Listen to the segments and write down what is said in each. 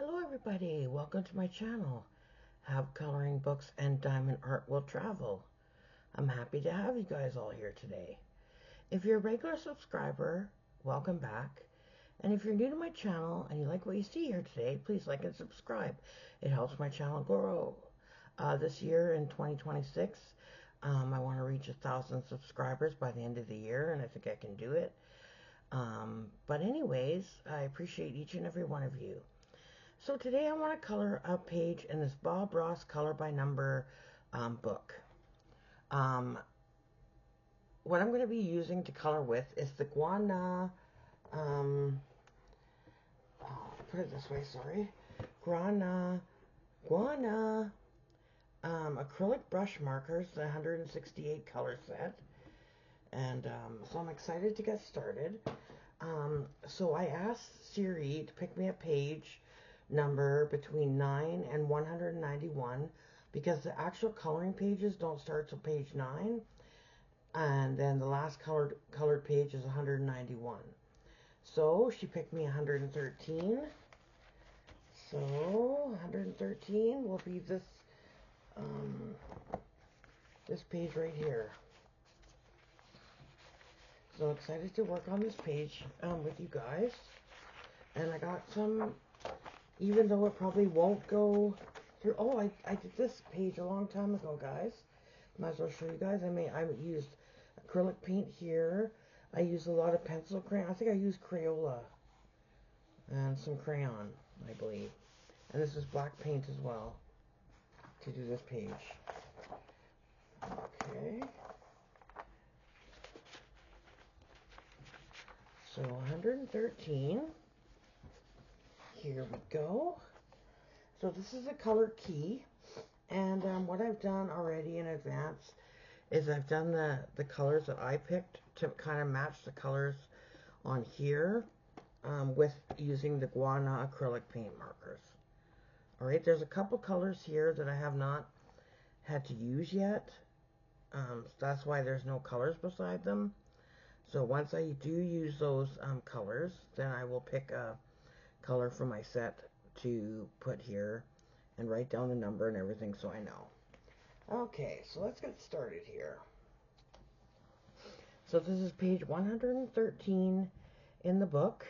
Hello everybody, welcome to my channel. Have coloring books and diamond art will travel. I'm happy to have you guys all here today. If you're a regular subscriber, welcome back. And if you're new to my channel and you like what you see here today, please like and subscribe. It helps my channel grow. This year in 2026, I want to reach 1,000 subscribers by the end of the year, and I think I can do it. But anyways, I appreciate each and every one of you. So today I want to color a page in this Bob Ross Color by Number book. What I'm going to be using to color with is the Guana, put it this way, sorry, Guana acrylic brush markers, the 168 color set. And so I'm excited to get started. So I asked Siri to pick me a page number between 9 and 191 because the actual coloring pages don't start till page 9, and then the last colored page is 191. So she picked me 113. So 113 will be this this page right here. So excited to work on this page with you guys. And I got some, even though it probably won't go through. Oh, I did this page a long time ago, guys. Might as well show you guys. I used acrylic paint here. I used a lot of pencil crayon. I think I used Crayola and some crayon, I believe. And this is black paint as well to do this page. Okay. So 113. Here we go. So this is a color key, and what I've done already in advance is I've done the colors that I picked to kind of match the colors on here with using the Guana acrylic paint markers. Alright, there's a couple colors here that I have not had to use yet. So that's why there's no colors beside them. So once I do use those colors, then I will pick a color for my set to put here and write down the number and everything so I know. Okay, so let's get started here. So this is page 113 in the book,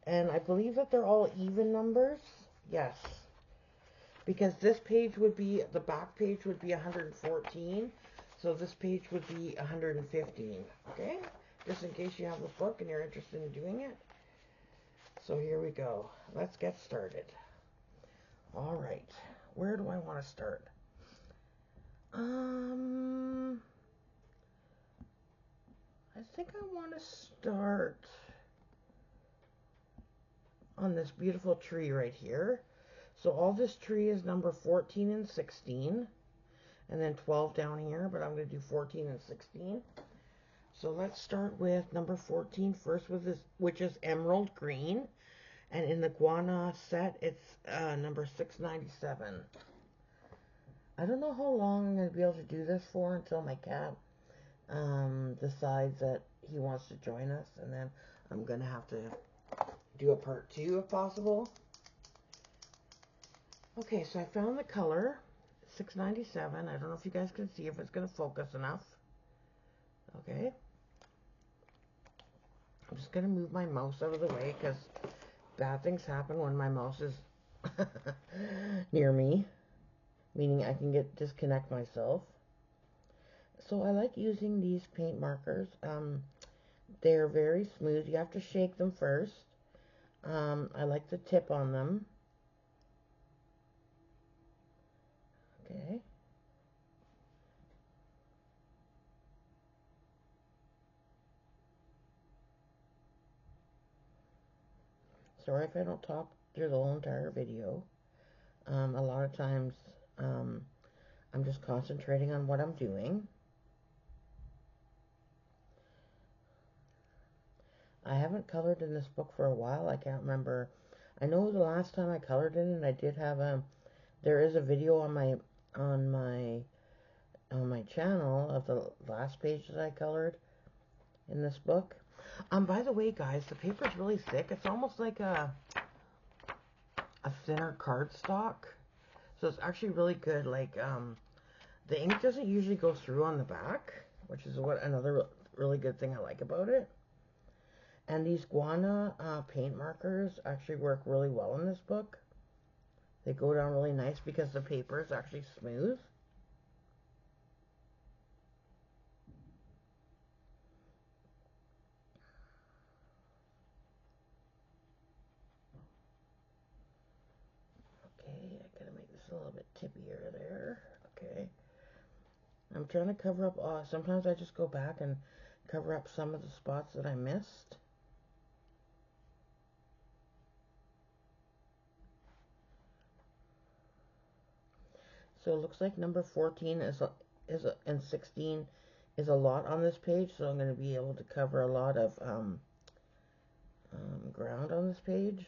and I believe that they're all even numbers. Yes, because this page would be, the back page would be 114, so this page would be 115. Okay, just in case you have the book and you're interested in doing it. So here we go. Let's get started. All right. Where do I want to start? I think I want to start on this beautiful tree right here. So all this tree is number 14 and 16. And then 12 down here, but I'm going to do 14 and 16. So let's start with number 14 first, with this, which is emerald green. And in the Guana set, it's number 697. I don't know how long I'm going to be able to do this for until my cat decides that he wants to join us. And then I'm going to have to do a part 2 if possible. Okay, so I found the color, 697. I don't know if you guys can see if it's going to focus enough. Okay. I'm just going to move my mouse out of the way because bad things happen when my mouse is near me, meaning I can disconnect myself. So I like using these paint markers. They're very smooth. You have to shake them first. I like the tip on them. Okay. Sorry if I don't talk through the whole entire video. A lot of times I'm just concentrating on what I'm doing. I haven't colored in this book for a while. I can't remember. I know the last time I colored in it, I did have there is a video on my channel of the last page that I colored in this book. By the way, guys, the paper is really thick. It's almost like a a thinner cardstock. So it's actually really good. Like, the ink doesn't usually go through on the back, which is what another really good thing I like about it. And these guana paint markers actually work really well in this book. They go down really nice because the paper is actually smooth. Okay, I gotta make this a little bit tippier there. Okay. I'm trying to cover up, sometimes I just go back and cover up some of the spots that I missed. So it looks like number 14 and 16 is a lot on this page, so I'm going to be able to cover a lot of ground on this page.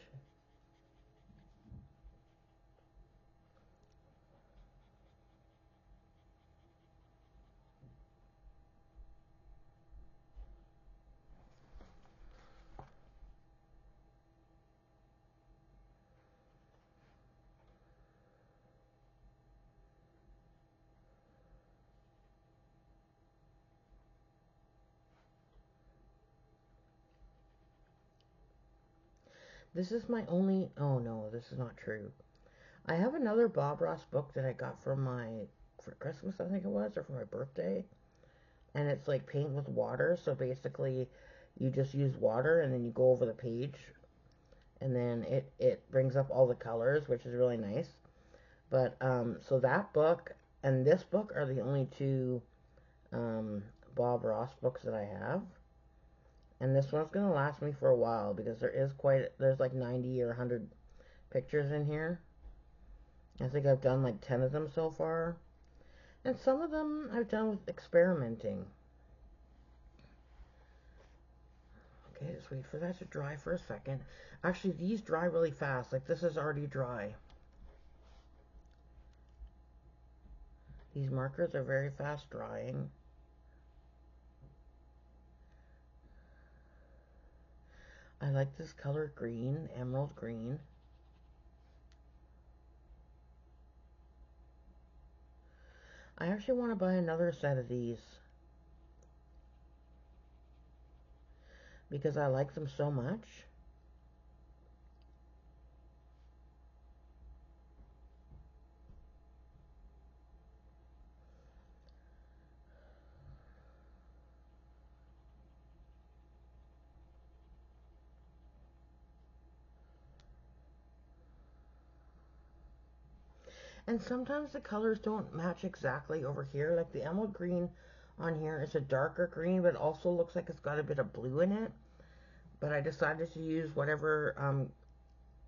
This is my only, oh no, this is not true. I have another Bob Ross book that I got for Christmas, I think it was, or for my birthday. And it's like paint with water, so basically you just use water and then you go over the page and then it brings up all the colors, which is really nice. But so that book and this book are the only two um, Bob Ross books that I have. And this one's gonna last me for a while because there's like 90 or 100 pictures in here. I think I've done like 10 of them so far. And some of them I've done with experimenting. Okay, just wait for that to dry for a second. Actually, these dry really fast. Like, this is already dry. These markers are very fast drying. I like this color green, emerald green. I actually want to buy another set of these because I like them so much. And sometimes the colors don't match exactly over here. Like the emerald green on here is a darker green, but it also looks like it's got a bit of blue in it. But I decided to use whatever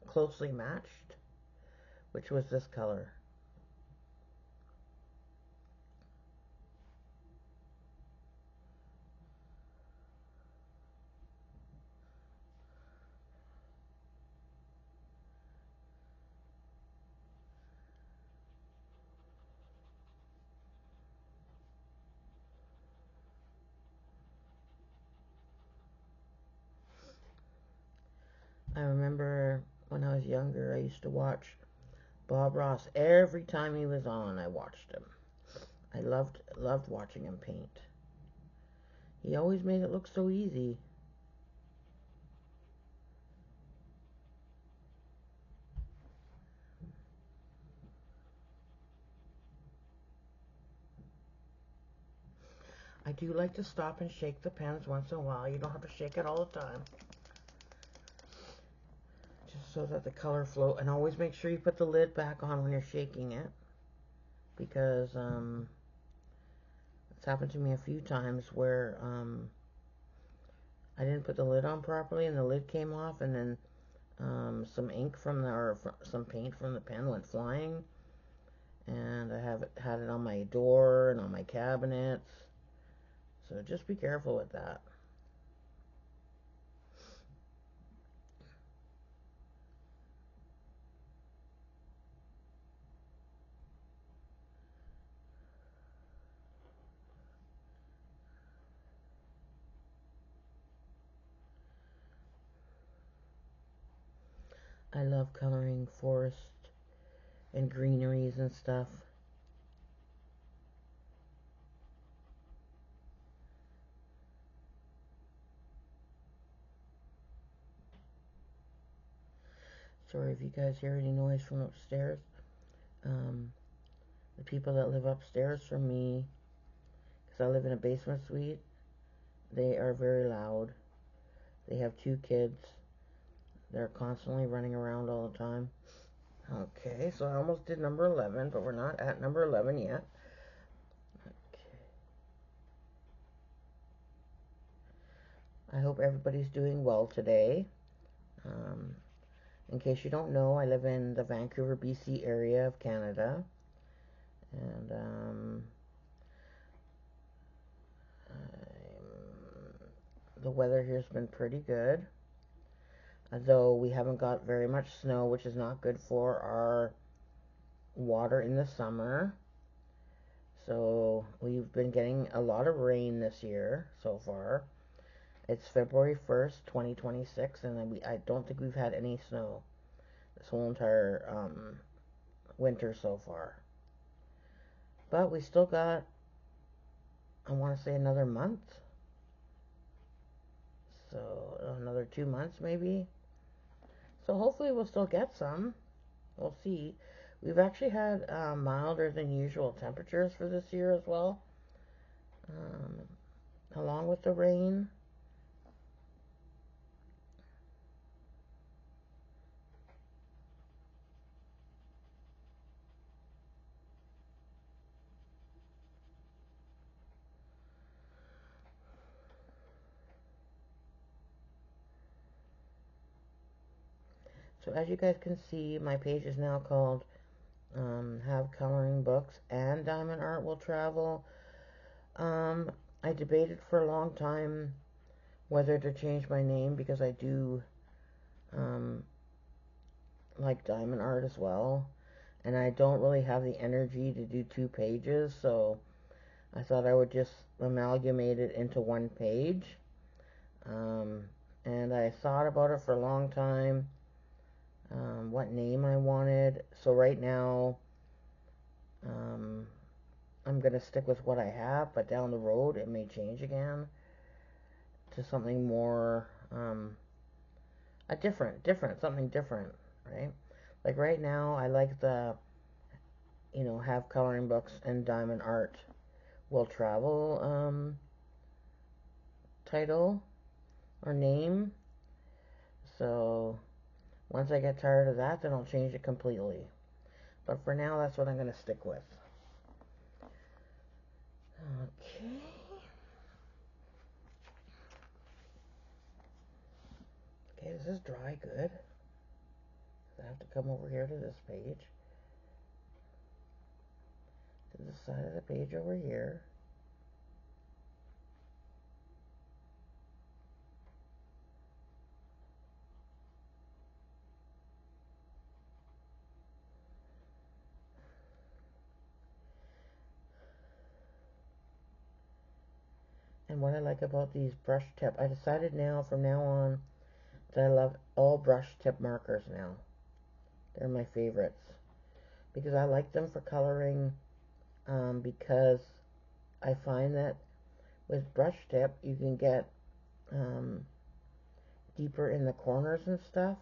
closely matched, which was this color. I remember when I was younger, I used to watch Bob Ross every time he was on. I watched him. I loved watching him paint. He always made it look so easy. I do like to stop and shake the pens once in a while. You don't have to shake it all the time. Just so that the color flow. And always make sure you put the lid back on when you're shaking it. Because it's happened to me a few times where I didn't put the lid on properly and the lid came off and then some ink or some paint from the pen went flying. And I have had it on my door and on my cabinets. So just be careful with that. I love coloring forest and greeneries and stuff. Sorry if you guys hear any noise from upstairs. The people that live upstairs from me, because I live in a basement suite, they are very loud. They have 2 kids. They're constantly running around all the time. Okay, so I almost did number 11, but we're not at number 11 yet. Okay. I hope everybody's doing well today. In case you don't know, I live in the Vancouver, BC area of Canada. And the weather here's been pretty good. Though we haven't got very much snow, which is not good for our water in the summer. So we've been getting a lot of rain this year so far. It's February 1st, 2026, and I don't think we've had any snow this whole entire winter so far. But we still got, I want to say, another month. So another 2 months maybe. So hopefully we'll still get some. We'll see. We've actually had milder than usual temperatures for this year as well, along with the rain. So as you guys can see, my page is now called Have Coloring Books and Diamond Art Will Travel. I debated for a long time whether to change my name because I do like diamond art as well, and I don't really have the energy to do 2 pages, so I thought I would just amalgamate it into 1 page. And I thought about it for a long time, what name I wanted. So right now, I'm going to stick with what I have, but down the road it may change again to something more, something different, right? Like right now, I like the, Have Coloring Books and Diamond Art Will Travel title or name. So once I get tired of that, then I'll change it completely. But for now, that's what I'm going to stick with. Okay. Okay, this is dry good. I have to come over here to this page. To the side of the page over here. And what I like about these brush tip, I decided now, from now on, that I love all brush tip markers now. They're my favorites. Because I like them for coloring, because I find that with brush tip, you can get deeper in the corners and stuff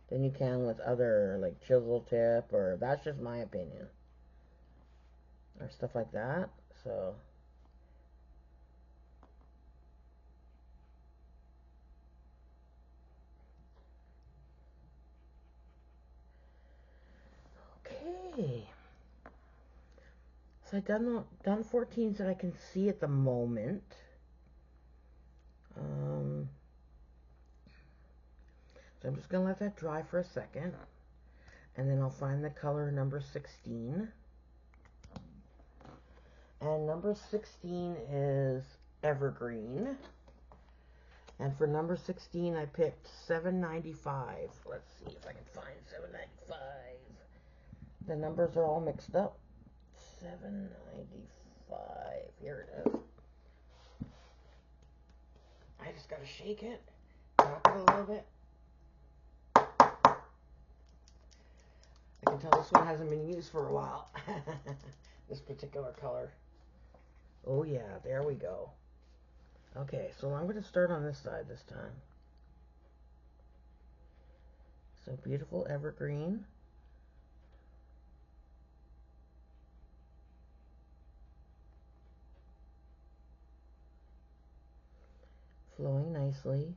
than you can with other, like chisel tip, or that's just my opinion, or stuff like that. So okay, so I've done 14s that I can see at the moment. So I'm just gonna let that dry for a second, and then I'll find the color number 16. And number 16 is Evergreen. And for number 16, I picked $7.95. Let's see if I can find $7.95. The numbers are all mixed up. $7.95. Here it is. I just gotta shake it, tap it a little bit. tell this one hasn't been used for a while. This particular color. Oh yeah, there we go. Okay, so I'm going to start on this side this time. So beautiful evergreen. Flowing nicely.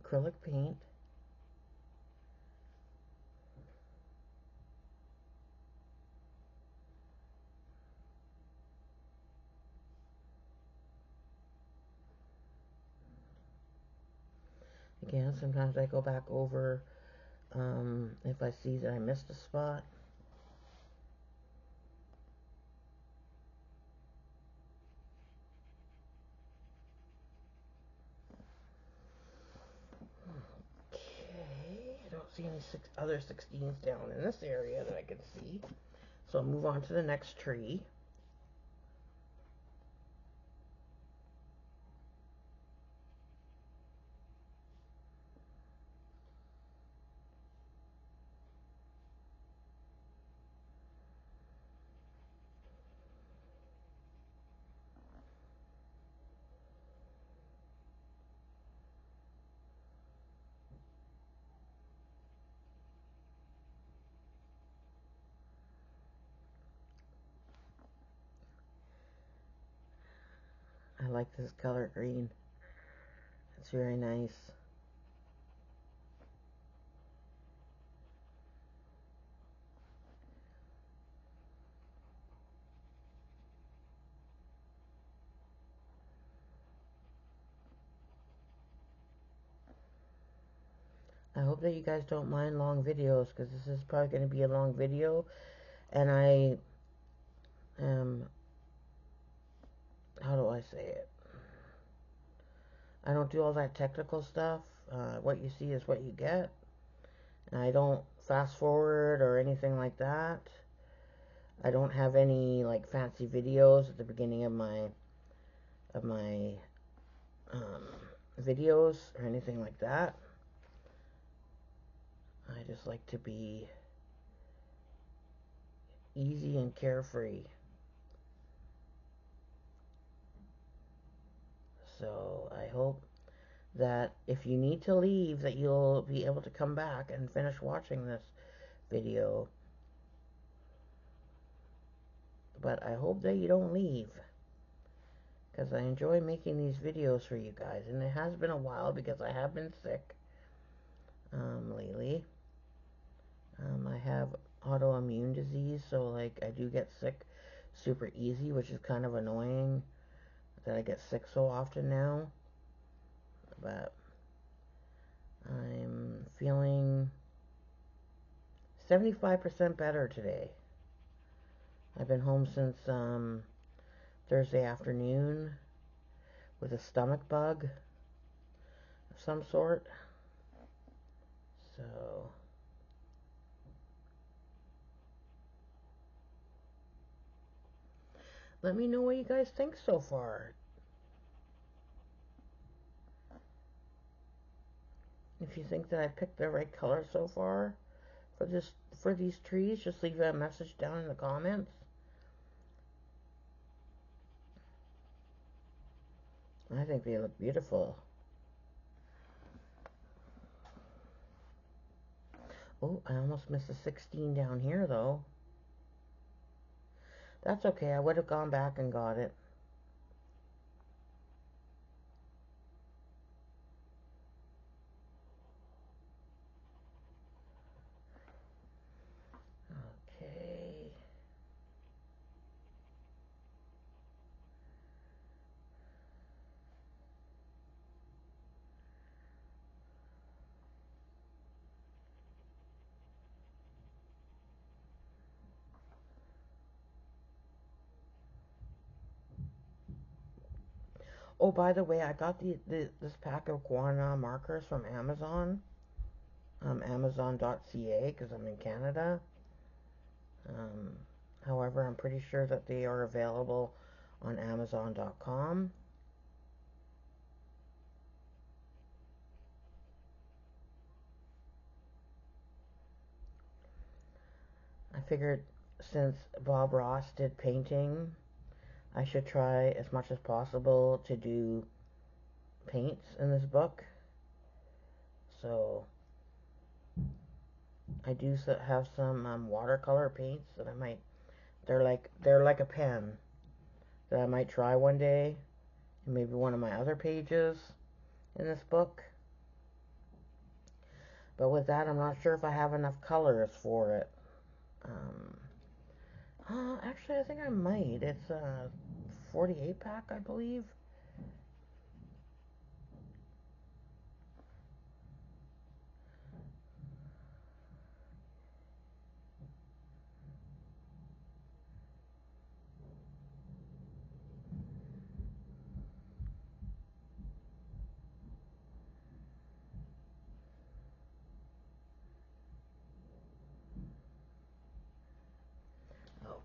Acrylic paint. Again, sometimes I go back over if I see that I missed a spot. Okay, I don't see any other 16s down in this area that I can see. So I'll move on to the next tree. I like this color green. It's very nice. I hope that you guys don't mind long videos, because this is probably going to be a long video, and I am, how do I say it? I don't do all that technical stuff. What you see is what you get. And I don't fast forward or anything like that. I don't have any like fancy videos at the beginning of my um, videos or anything like that. I just like to be easy and carefree. So I hope that if you need to leave, that you'll be able to come back and finish watching this video. But I hope that you don't leave, because I enjoy making these videos for you guys. And it has been a while because I have been sick lately. I have autoimmune disease, so like I do get sick super easy, which is kind of annoying that I get sick so often now. But I'm feeling 75% better today. I've been home since Thursday afternoon with a stomach bug of some sort. So let me know what you guys think so far. If you think that I picked the right color so far for these trees, just leave a message down in the comments. I think they look beautiful. Oh, I almost missed a 16 down here though. That's okay, I would have gone back and got it. Okay. Oh, by the way, I got this pack of guana markers from Amazon. Amazon.ca, because I'm in Canada. Um, However, I'm pretty sure that they are available on Amazon.com. figured since Bob Ross did painting, I should try as much as possible to do paints in this book. So I do have some watercolor paints that I might. They're like a pen that I might try one day, and maybe one of my other pages in this book. But with that, I'm not sure if I have enough colors for it. Actually, I think I might. It's a 48 pack, I believe.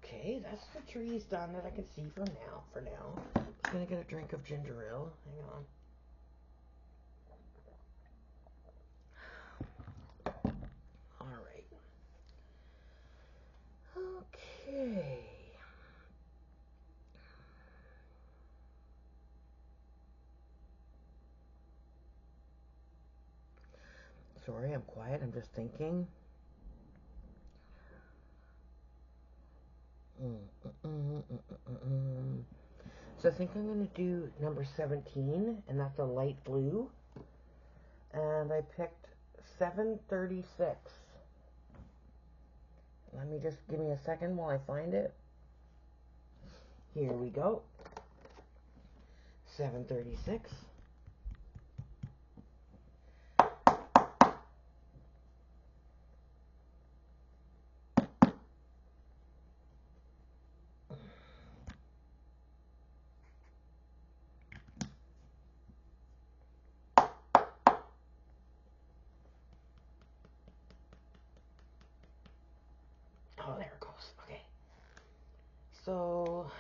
Okay, that's the trees done that I can see for now. I'm just gonna get a drink of ginger ale. Hang on. Alright. Okay. Sorry, I'm quiet. I'm just thinking. So I think I'm going to do number 17, and that's a light blue. And I picked 736. Let me just give me a second while I find it. Here we go. 736. Oh, there it goes. Okay. So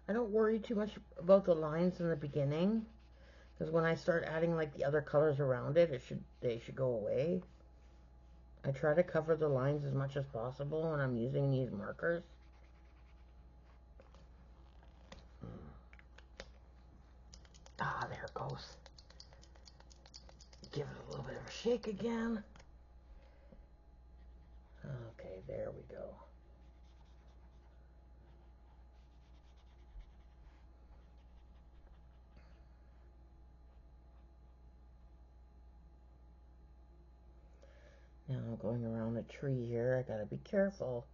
I don't worry too much about the lines in the beginning, because when I start adding like the other colors around it, they should go away. I try to cover the lines as much as possible when I'm using these markers. Ah, there it goes. Give it a little bit of a shake again. Okay, there we go. Now I'm going around the tree here. I gotta be careful.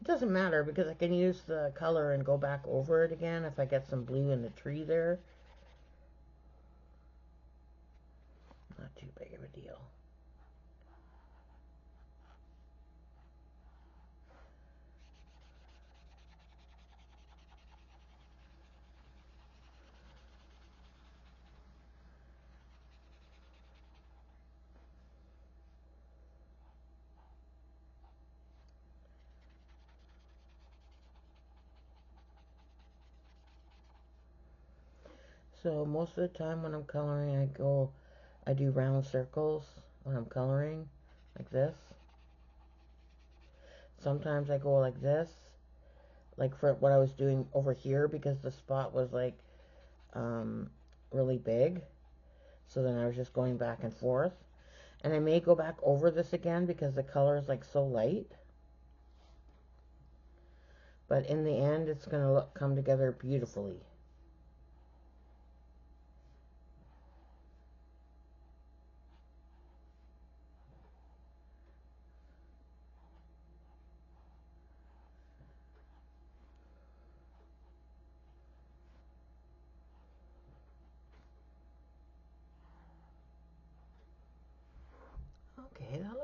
It doesn't matter because I can use the color and go back over it again if I get some blue in the tree there. Not too big of a deal. So most of the time when I'm coloring, I do round circles when I'm coloring, like this. Sometimes I go like this, like for what I was doing over here because the spot was like really big. So then I was just going back and forth. And I may go back over this again because the color is like so light. But in the end, it's going to come together beautifully.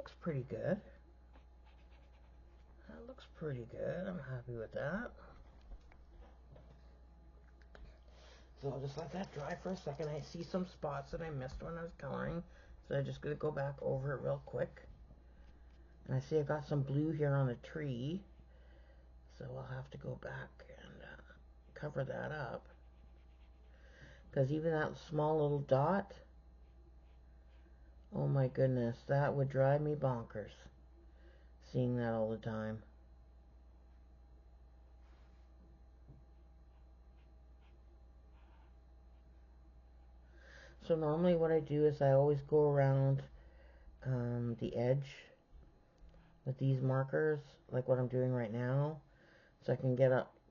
looks pretty good. That looks pretty good. I'm happy with that. So I'll just let that dry for a second. I see some spots that I missed when I was coloring, so I'm just going to go back over it real quick. And I see I got some blue here on the tree, so I'll have to go back and cover that up. Because even that small little dot, oh my goodness, that would drive me bonkers, seeing that all the time. So normally what I do is I always go around the edge with these markers, like what I'm doing right now, so I can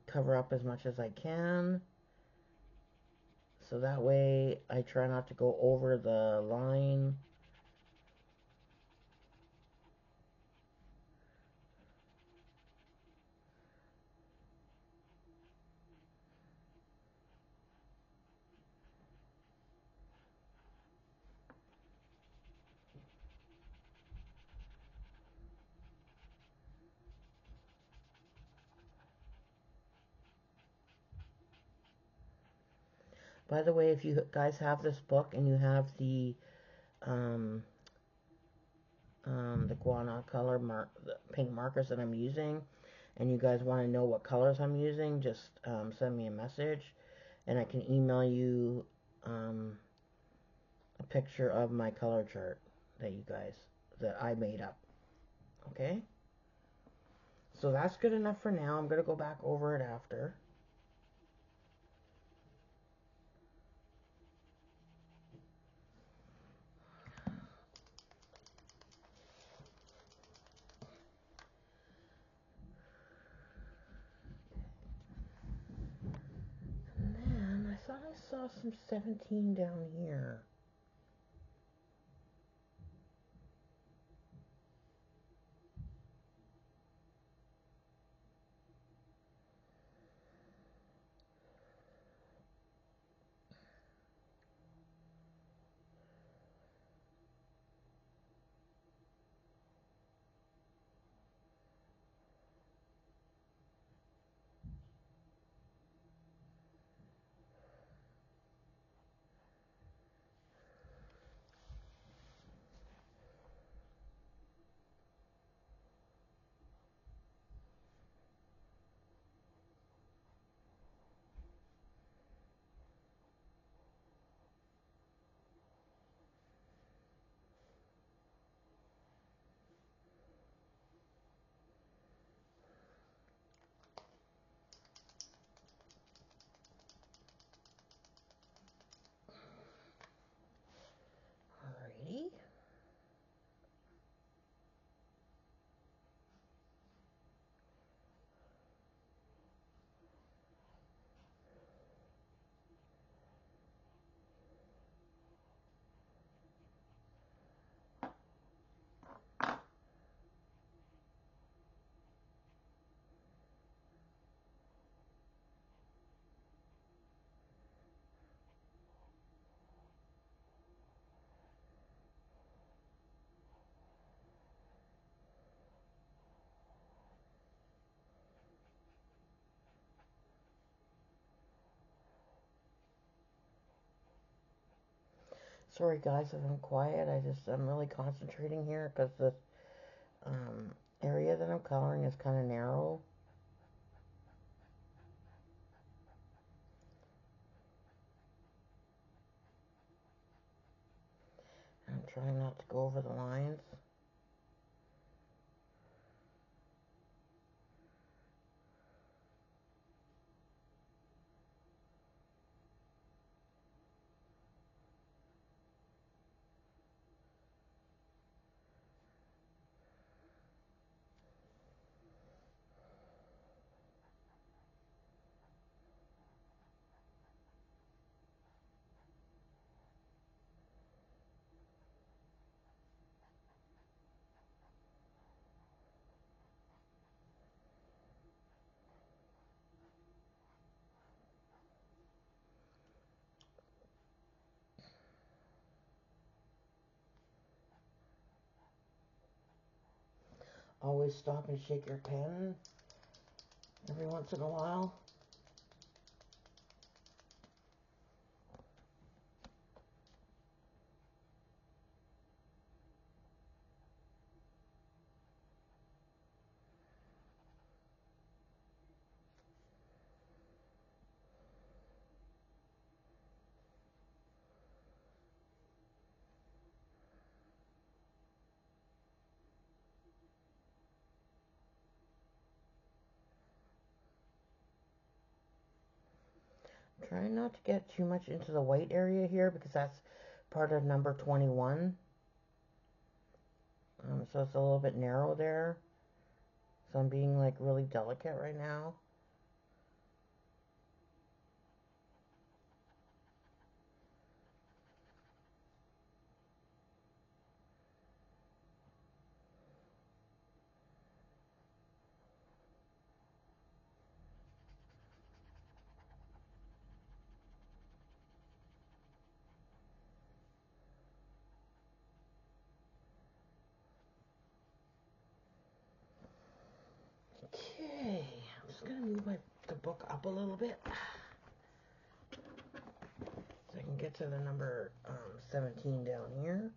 cover up as much as I can. So that way I try not to go over the line. By the way, if you guys have this book and you have the guano color the pink markers that I'm using, and you guys want to know what colors I'm using, just send me a message, and I can email you a picture of my color chart that I made up. Okay? So that's good enough for now. I'm going to go back over it after. And then I thought I saw some 17 down here. Alrighty. Sorry guys if I'm quiet. I'm really concentrating here because the area that I'm coloring is kind of narrow. I'm trying not to go over the lines. always stop and shake your pen every once in a while. Try not to get too much into the white area here because that's part of number 21. So it's a little bit narrow there. So I'm being like really delicate right now. Okay, I'm just going to move the book up a little bit so I can get to the number 17 down here.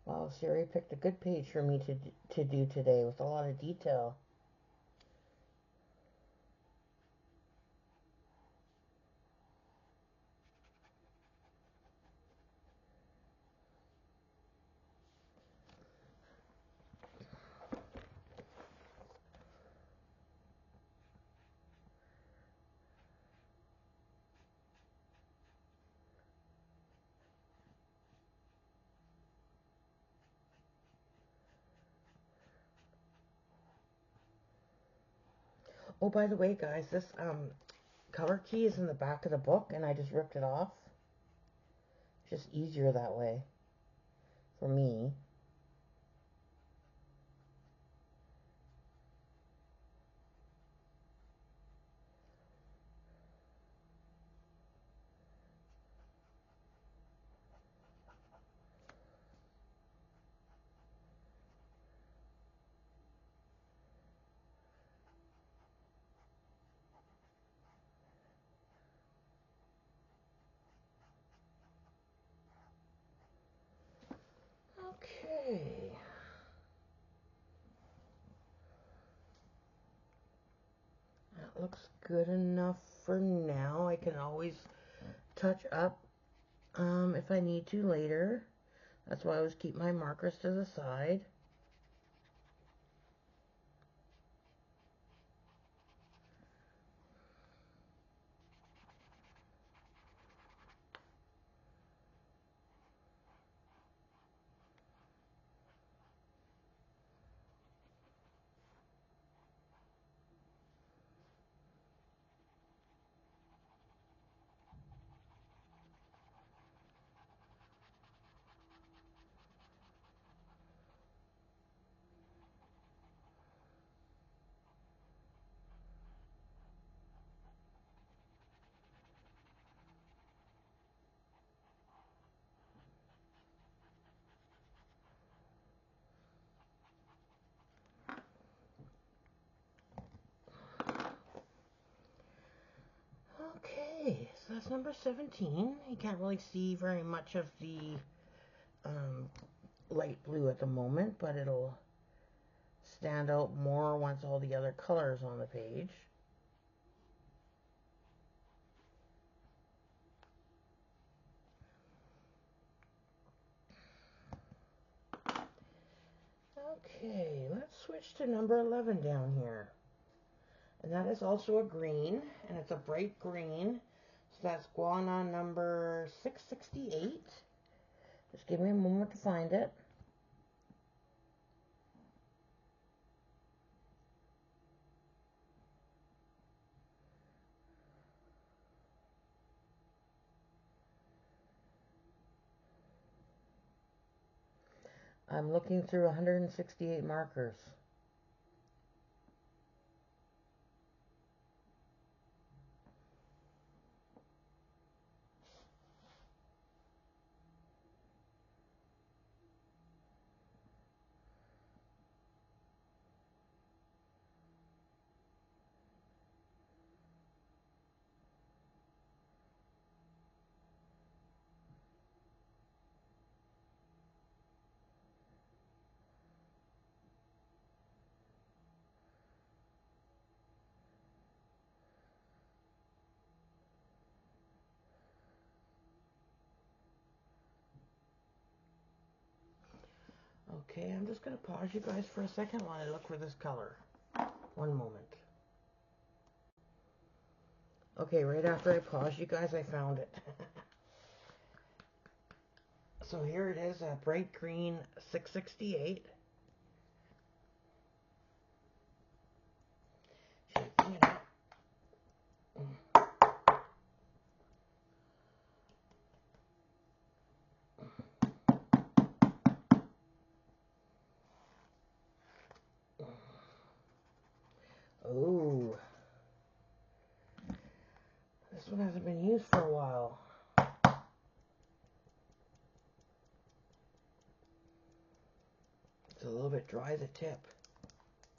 Wow, Siri picked a good page for me to do today with a lot of detail. Oh, by the way, guys, this color key is in the back of the book, and I just ripped it off. It's just easier that way for me. Okay. That looks good enough for now. I can always touch up if I need to later. That's why I always keep my markers to the side. Okay, so that's number 17. You can't really see very much of the light blue at the moment, but it'll stand out more once all the other colors on the page. Okay, let's switch to number 11 down here. And that is also a green, and it's a bright green. So that's guana number 668. Just give me a moment to find it. I'm looking through 168 markers. Okay, I'm just going to pause you guys for a second while I look for this color. One moment. Okay, right after I paused you guys, I found it. So here it is, a bright green 668. Shaking it up. Oh, this one hasn't been used for a while. It's a little bit dry, the tip.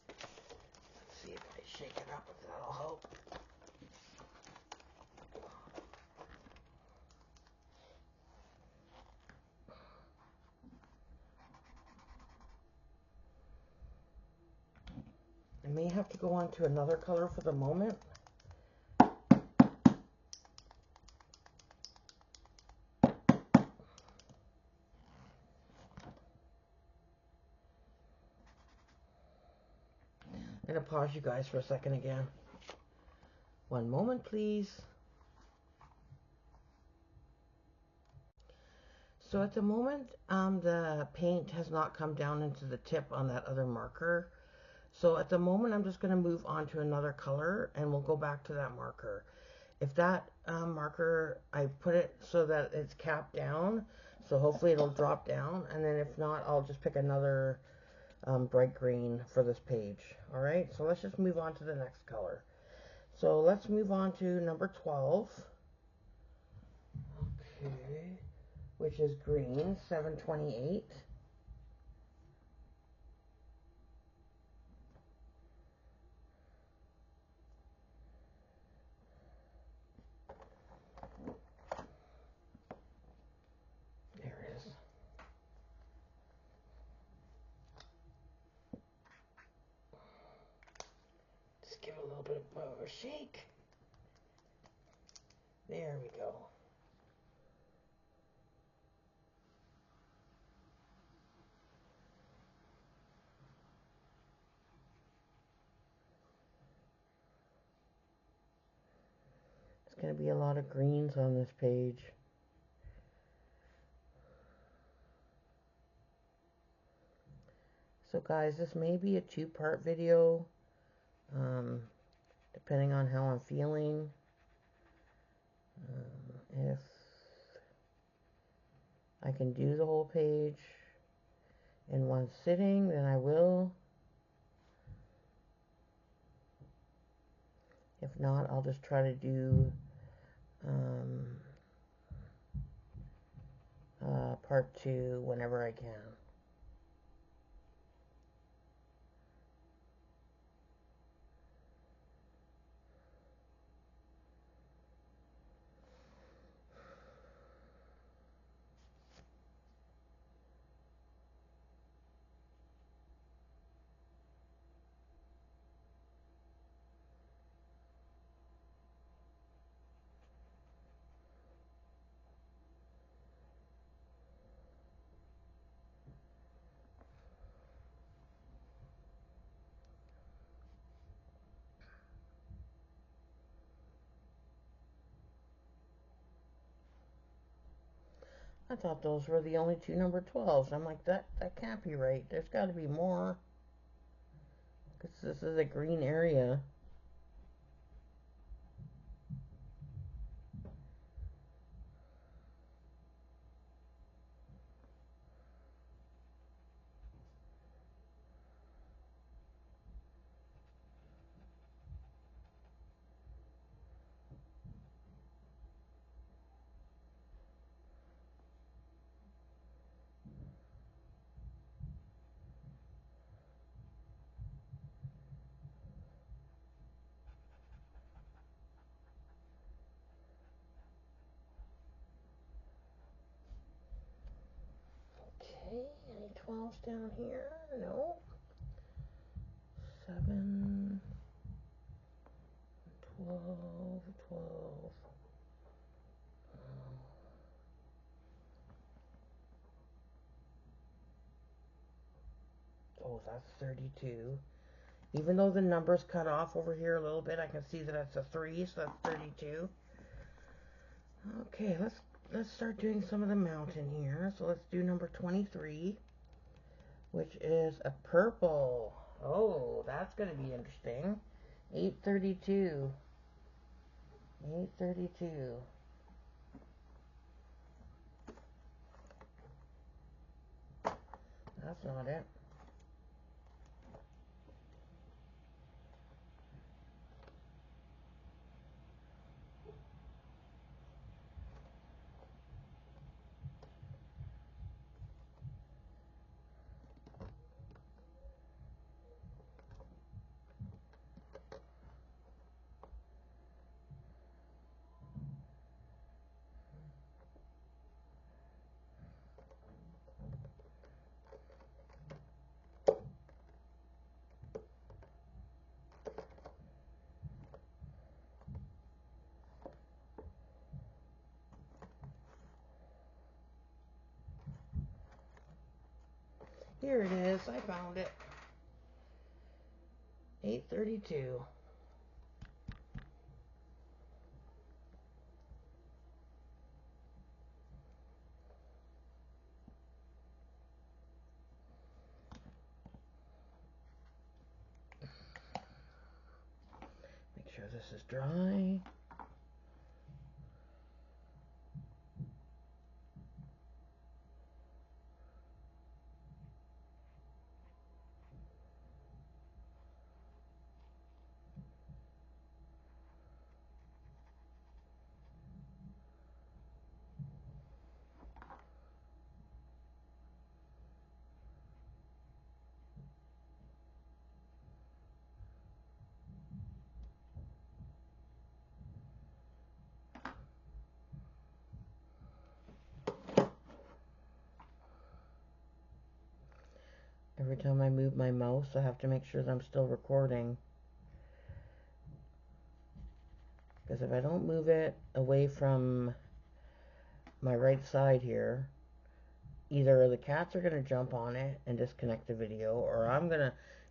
Let's see if I shake it up, if that'll help. I may have to go on to another color for the moment. I'm going to pause you guys for a second again. One moment, please. So at the moment, the paint has not come down into the tip on that other marker. So at the moment, I'm just going to move on to another color, and we'll go back to that marker. If that marker, I put it so that it's capped down, so hopefully it'll drop down, and then if not, I'll just pick another bright green for this page. Alright, so let's just move on to the next color. So let's move on to number 12. Okay, which is green, 728. There it is. Just give it a little bit of a shake. There we go. There's going to be a lot of greens on this page. So guys, this may be a two-part video, depending on how I'm feeling. If I can do the whole page in one sitting, then I will. If not, I'll just try to do part two whenever I can. I thought those were the only two number 12s. I'm like, that can't be right. There's got to be more. Because this is a green area. 12s down here? No. 7, 12, 12. Oh, that's 32. Even though the number's cut off over here a little bit, I can see that it's a 3, so that's 32. Okay, let's start doing some of the mountain here. So let's do number 23, which is a purple. Oh, that's going to be interesting. 832. 832. That's not it. Here it is. I found it. 832. Make sure this is dry. Every time I move my mouse, I have to make sure that I'm still recording. Because if I don't move it away from my right side here, either the cats are going to jump on it and disconnect the video, or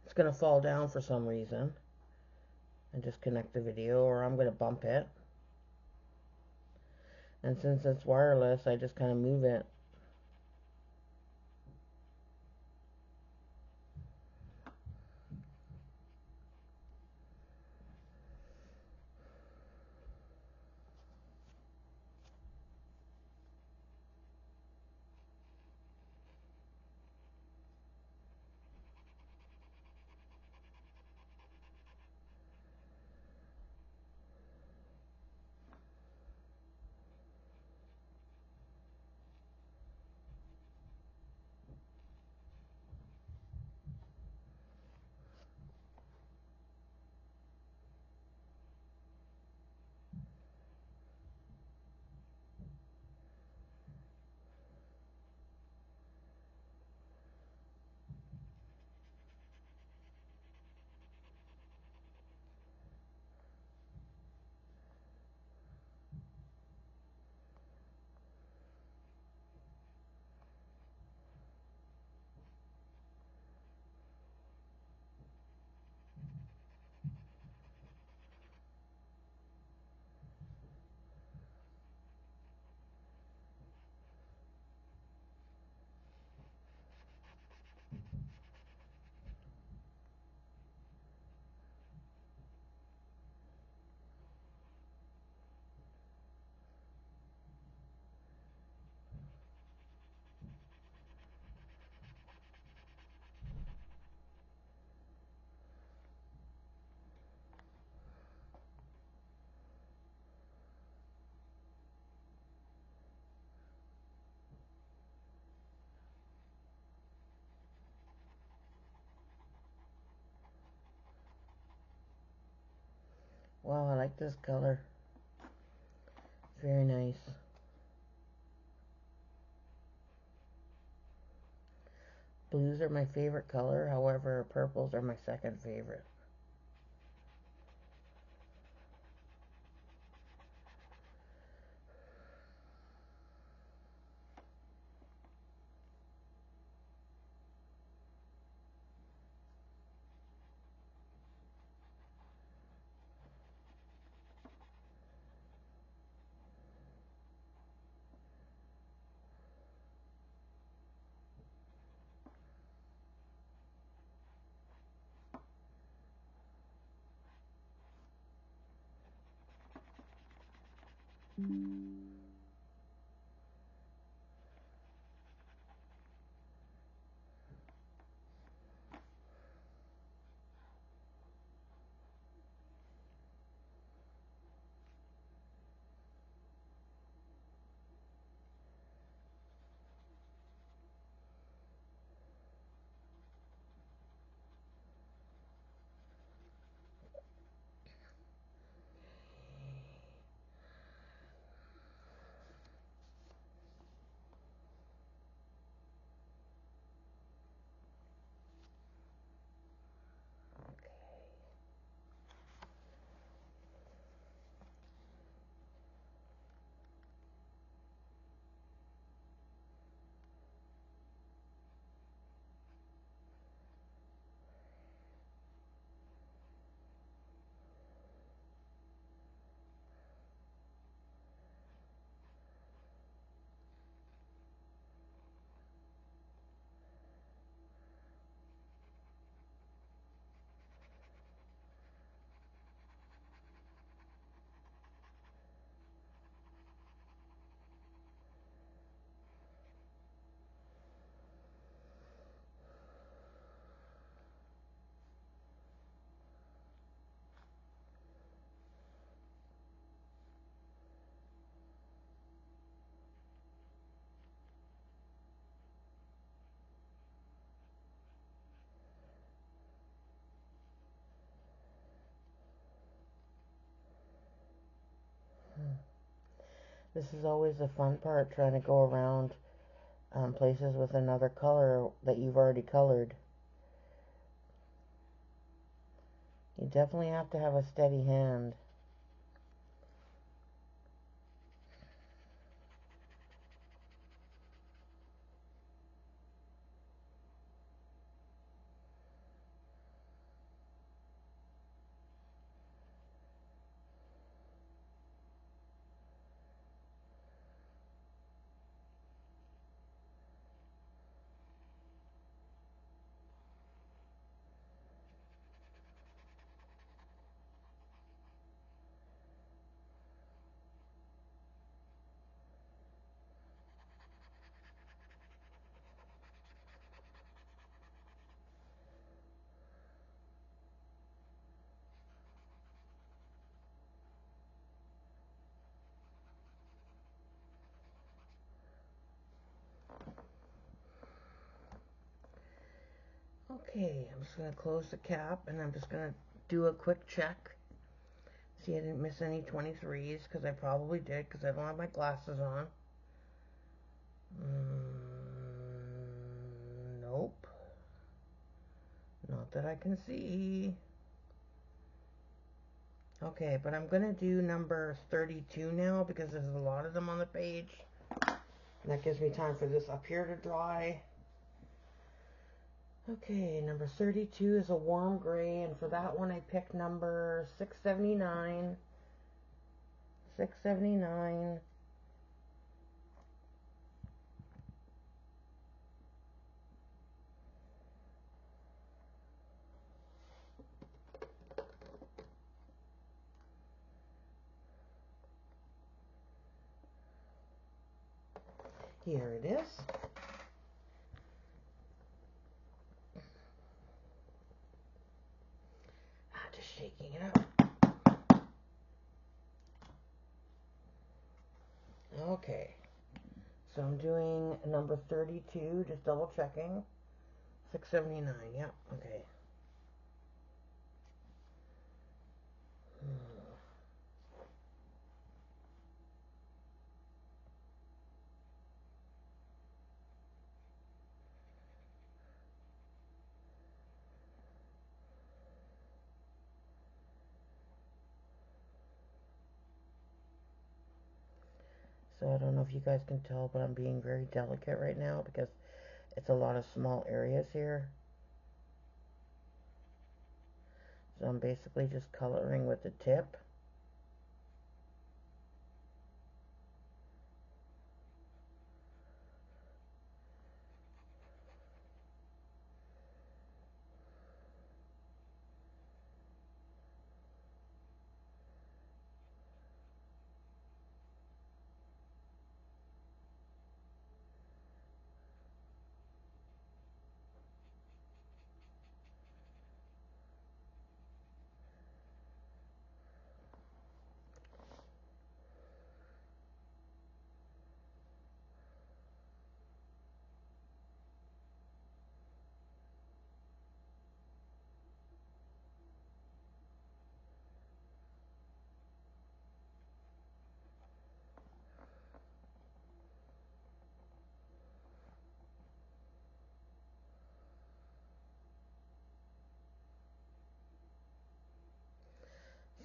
it's going to fall down for some reason and disconnect the video, or I'm going to bump it. And since it's wireless, I just kind of move it. Wow, I like this color. Very nice. blues are my favorite color. However, purples are my second favorite. This is always the fun part, trying to go around places with another color that you've already colored. You definitely have to have a steady hand. Okay, I'm just going to close the cap, and I'm just going to do a quick check. See, I didn't miss any 23s, because I probably did, because I don't have my glasses on. Nope. Not that I can see. Okay, but I'm going to do number 32 now, because there's a lot of them on the page. And that gives me time for this up here to dry. Okay, number 32 is a warm gray, and for that one I picked number 679. 679. Here it is. Just shaking it up. Okay, so I'm doing number 32, just double checking. 679, yep, okay. So I don't know if you guys can tell, but I'm being very delicate right now because it's a lot of small areas here. So I'm basically just coloring with the tip.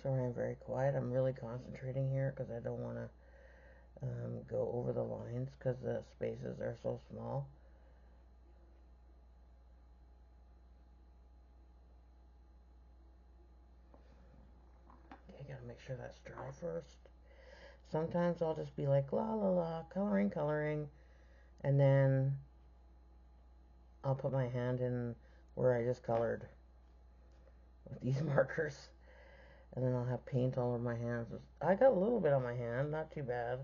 Sorry, I'm very quiet. I'm really concentrating here because I don't want to go over the lines because the spaces are so small. Okay, gotta make sure that's dry first. Sometimes I'll just be like, la la la, coloring, coloring, and then I'll put my hand in where I just colored with these markers, and then I'll have paint all over my hands. I got a little bit on my hand, not too bad.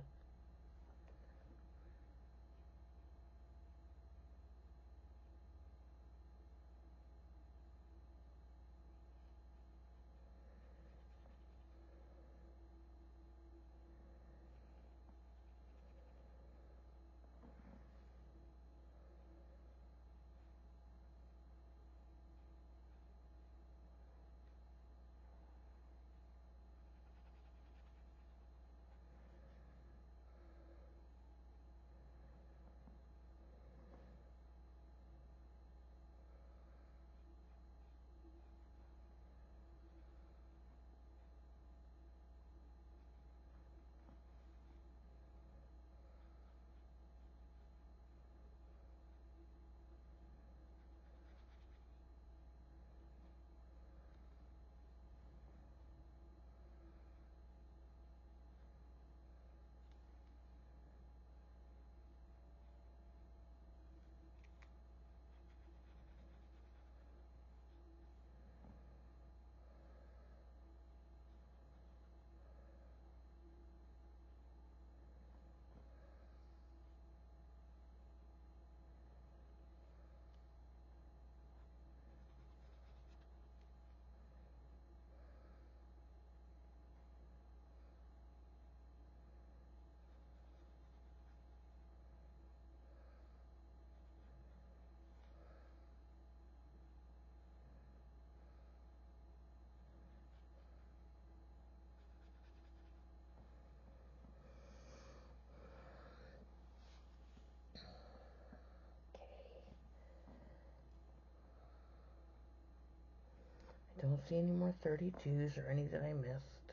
I don't see any more 32s or any that I missed.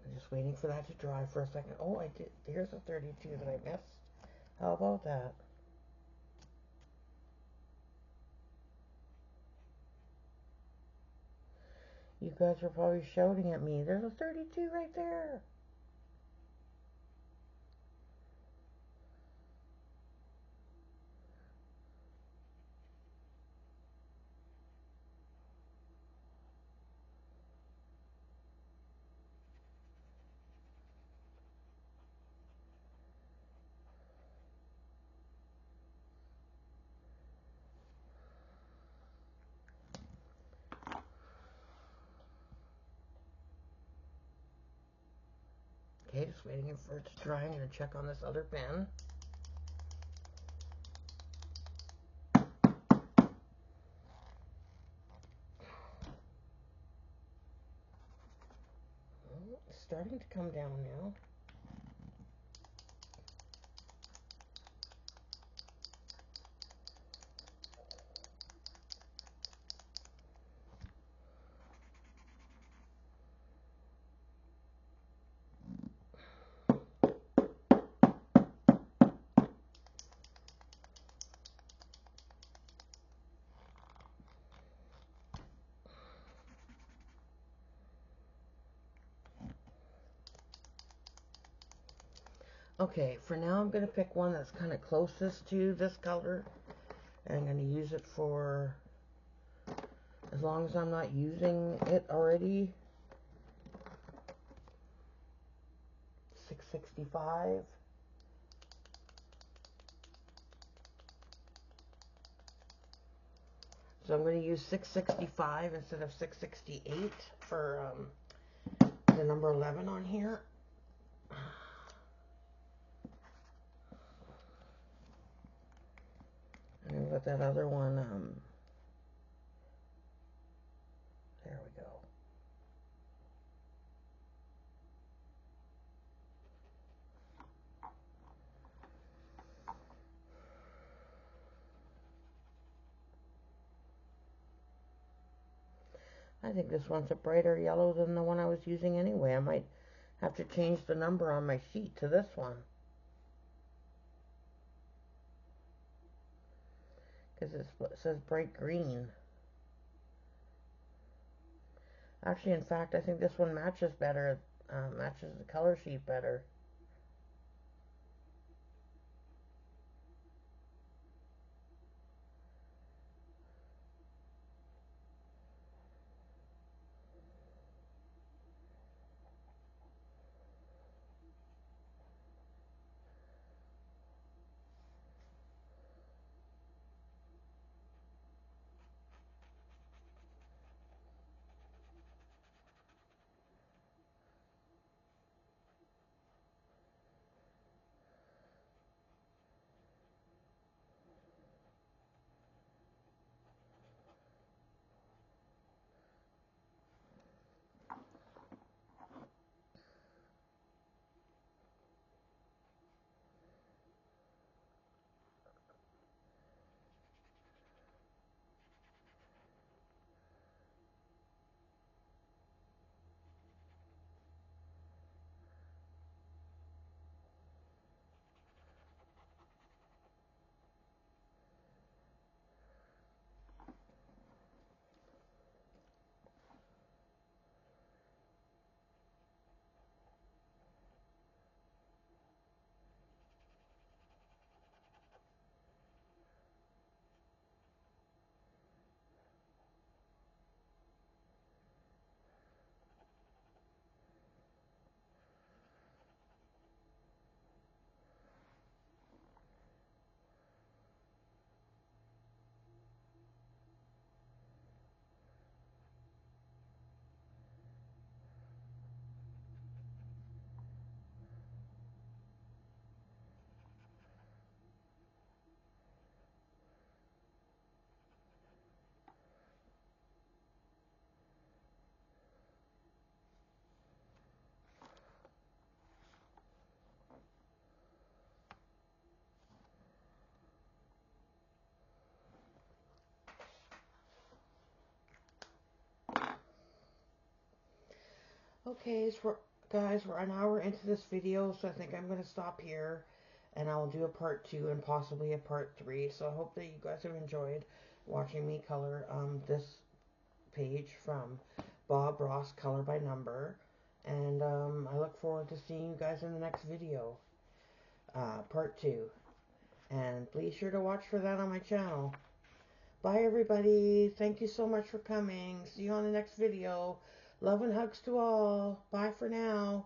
I'm just waiting for that to dry for a second. Oh, I did. Here's a 32 that I missed. How about that? You guys are probably shouting at me. There's a 32 right there. Okay, just waiting for it to dry. I'm going to check on this other pen. It's starting to come down now. Okay, for now I'm going to pick one that's kind of closest to this color. And I'm going to use it for, as long as I'm not using it already, 665. So I'm going to use 665 instead of 668 for the number 11 on here. And with that other one, there we go. I think this one's a brighter yellow than the one I was using anyway. I might have to change the number on my sheet to this one, because it says bright green. Actually, in fact, I think this one matches better, matches the color sheet better. Okay, so guys, we're an hour into this video, so I think I'm going to stop here, and I'll do a part 2 and possibly a part 3. So I hope that you guys have enjoyed watching me color this page from Bob Ross Color by Number, and I look forward to seeing you guys in the next video, part 2. And please sure to watch for that on my channel. Bye everybody. Thank you so much for coming. See you on the next video. Love and hugs to all. Bye for now.